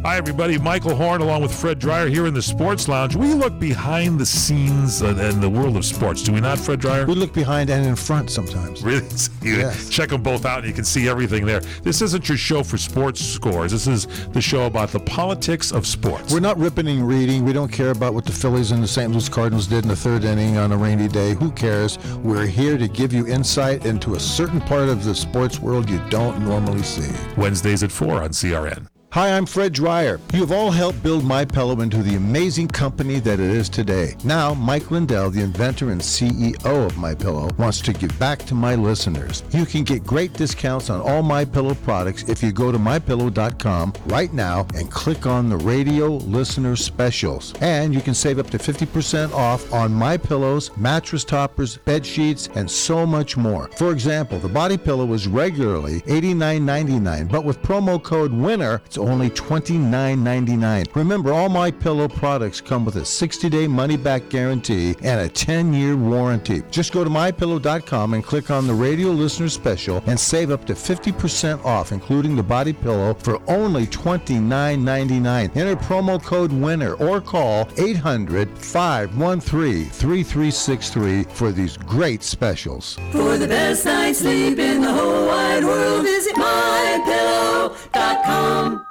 Hi, everybody. Michael Horn along with Fred Dreyer here in the Sports Lounge. We look behind the scenes in the world of sports. Do we not, Fred Dreyer? We look behind and in front sometimes. Really? Yes. Check them both out and you can see everything there. This isn't your show for sports scores. This is the show about the politics of sports. We're not ripping and reading. We don't care about what the Phillies and the St. Louis Cardinals did in the third inning on a rainy day. Who cares? We're here to give you insight into a certain part of the sports world you don't normally see. Wednesdays at 4 on CRN. Hi, I'm Fred Dreyer. You have all helped build MyPillow into the amazing company that it is today. Now, Mike Lindell, the inventor and CEO of MyPillow, wants to give back to my listeners. You can get great discounts on all MyPillow products if you go to MyPillow.com right now and click on the radio listener specials. And you can save up to 50% off on MyPillows, mattress toppers, bed sheets, and so much more. For example, the body pillow is regularly $89.99, but with promo code WINNER, it's only $29.99. Remember, all MyPillow products come with a 60-day money-back guarantee and a 10-year warranty. Just go to MyPillow.com and click on the radio listener special and save up to 50% off, including the body pillow, for only $29.99. Enter promo code WINNER or call 800-513-3363 for these great specials. For the best night's sleep in the whole wide world, visit MyPillow.com.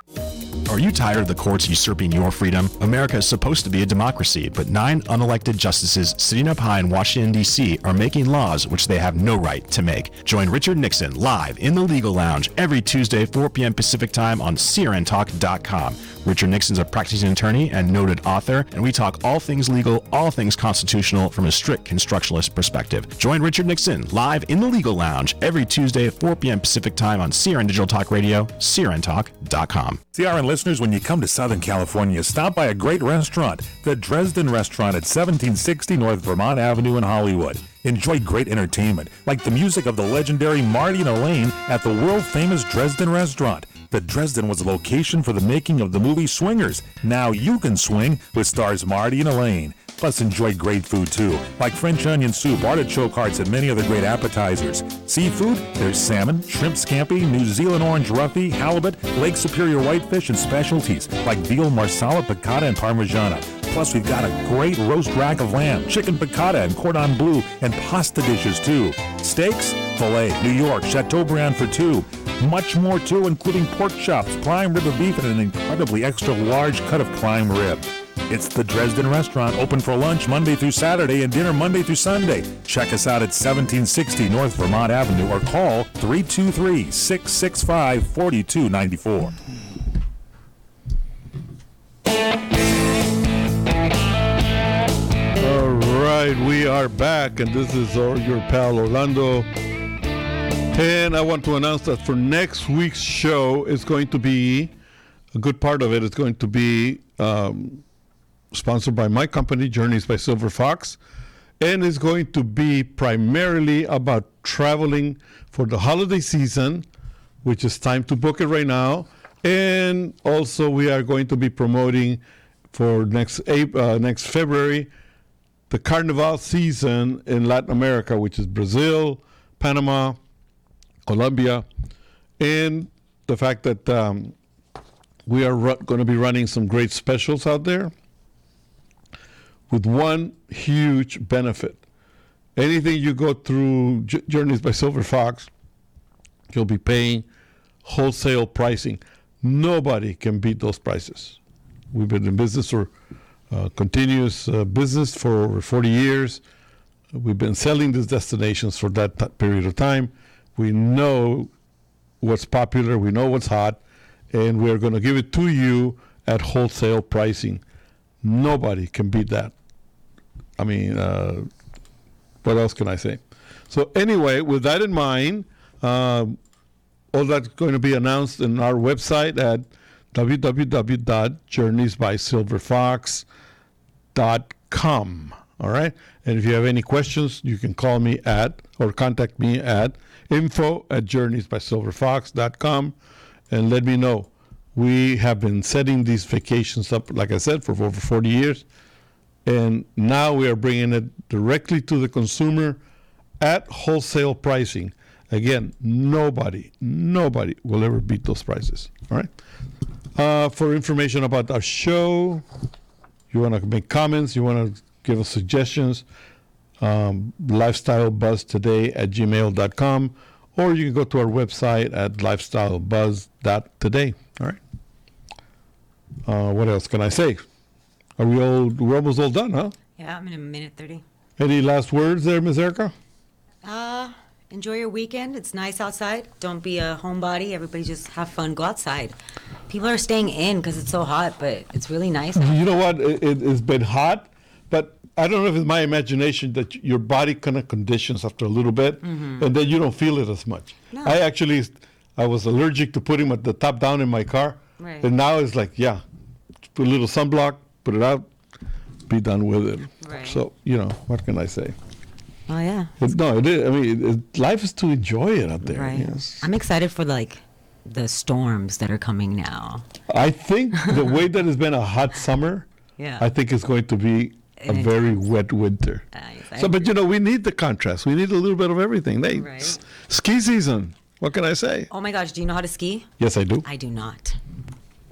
Are you tired of the courts usurping your freedom? America is supposed to be a democracy, but 9 unelected justices sitting up high in Washington, D.C. are making laws which they have no right to make. Join Richard Nixon live in the Legal Lounge every Tuesday, 4 p.m. Pacific Time on CRNTalk.com. Richard Nixon's a practicing attorney and noted author, and we talk all things legal, all things constitutional from a strict constructionalist perspective. Join Richard Nixon live in the Legal Lounge every Tuesday at 4 p.m. Pacific Time on CRN Digital Talk Radio, CRNTalk.com. CRN listeners, when you come to Southern California, stop by a great restaurant, the Dresden Restaurant at 1760 North Vermont Avenue in Hollywood. Enjoy great entertainment, like the music of the legendary Marty and Elaine at the world-famous Dresden Restaurant. The Dresden was a location for the making of the movie Swingers. Now you can swing with stars Marty and Elaine. Plus enjoy great food too, like French onion soup, artichoke hearts, and many other great appetizers. Seafood, there's salmon, shrimp scampi, New Zealand orange roughy, halibut, Lake Superior whitefish, and specialties like veal marsala, piccata, and parmigiana. Plus, we've got a great roast rack of lamb, chicken piccata, and cordon bleu, and pasta dishes too. Steaks, filet, New York, Chateaubriand for 2. Much more too, including pork chops, prime rib of beef, and an incredibly extra large cut of prime rib. It's the Dresden Restaurant, open for lunch Monday through Saturday and dinner Monday through Sunday. Check us out at 1760 North Vermont Avenue or call 323-665-4294. All right, we are back, and this is your pal Orlando. And I want to announce that for next week's show, it's going to be, a good part of it is going to be sponsored by my company, Journeys by Silver Fox, and it's going to be primarily about traveling for the holiday season, which is time to book it right now. And also we are going to be promoting for next February, the Carnival season in Latin America, which is Brazil, Panama, Colombia, and the fact that we are going to be running some great specials out there with one huge benefit. Anything you go through Journeys by Silver Fox, you'll be paying wholesale pricing. Nobody can beat those prices. We've been in business for continuous business for over 40 years. We've been selling these destinations for that period of time. We know what's popular, we know what's hot, and we're going to give it to you at wholesale pricing. Nobody can beat that. I mean, what else can I say? So anyway, with that in mind, all that's going to be announced in our website at www.journeysbysilverfox.com. All right? And if you have any questions, you can call me at or contact me at info@journeysbysilverfox.com and let me know. We have been setting these vacations up, like I said, for over 40 years. And now we are bringing it directly to the consumer at wholesale pricing. Again, nobody will ever beat those prices. All right? For information about our show, you want to make comments, you want to give us suggestions, lifestylebuzztoday@gmail.com, or you can go to our website at lifestylebuzz.today. All right? What else can I say? We're almost all done, huh? Yeah, I'm in a minute 30. Any last words there, Ms. Erica? Enjoy your weekend. It's nice outside. Don't be a homebody. Everybody just have fun. Go outside. People are staying in because it's so hot, but it's really nice. You know what? It's been hot, but I don't know if it's my imagination that your body kind of conditions after a little bit, and then you don't feel it as much. No. I was allergic to putting the top down in my car, Right. and now it's like, yeah, put a little sunblock, put it out, be done with it. Right. So, what can I say? Oh, yeah. No, it is. I mean, life is to enjoy it out there. Right. Yes. I'm excited for, the storms that are coming now. I think the way that it's been a hot summer, Yeah. I think it's going to be a very wet winter. Nice. But we need the contrast. We need a little bit of everything. Right. Ski season. What can I say? Oh, my gosh. Do you know how to ski? Yes, I do. I do not.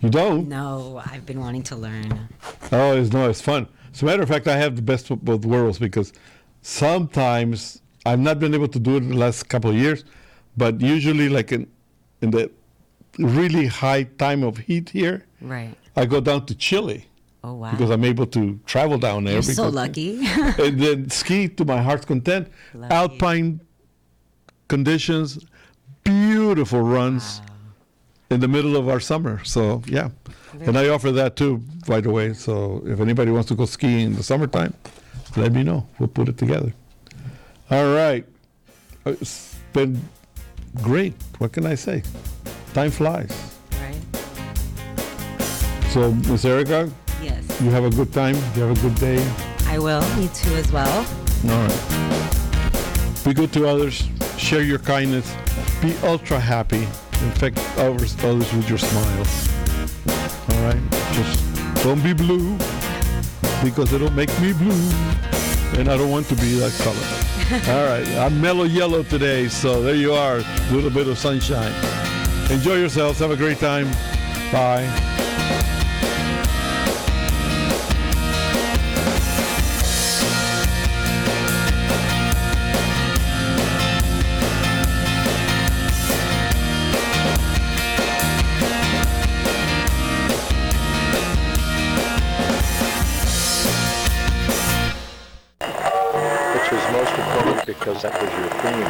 You don't? No, I've been wanting to learn. Oh, it's fun. As a matter of fact, I have the best of both worlds because sometimes I've not been able to do it in the last couple of years, but usually in the really high time of heat here, Right. I go down to Chile. Oh, wow. Because I'm able to travel down there. You're so lucky. And then ski to my heart's content. Lucky. Alpine conditions, beautiful runs in the middle of our summer. So, yeah. And I offer that too, by the way. So if anybody wants to go skiing in the summertime, let me know. We'll put it together. All right. It's been great. What can I say? Time flies. Right. So, Ms. Erica, Yes. you have a good time. You have a good day. I will. You too as well. All right. Be good to others. Share your kindness. Be ultra happy. Infect others with your smile. All right? Just don't be blue because it'll make me blue. And I don't want to be that color. All right. I'm mellow yellow today, so there you are. A little bit of sunshine. Enjoy yourselves. Have a great time. Bye. Which was most important because that was your theme.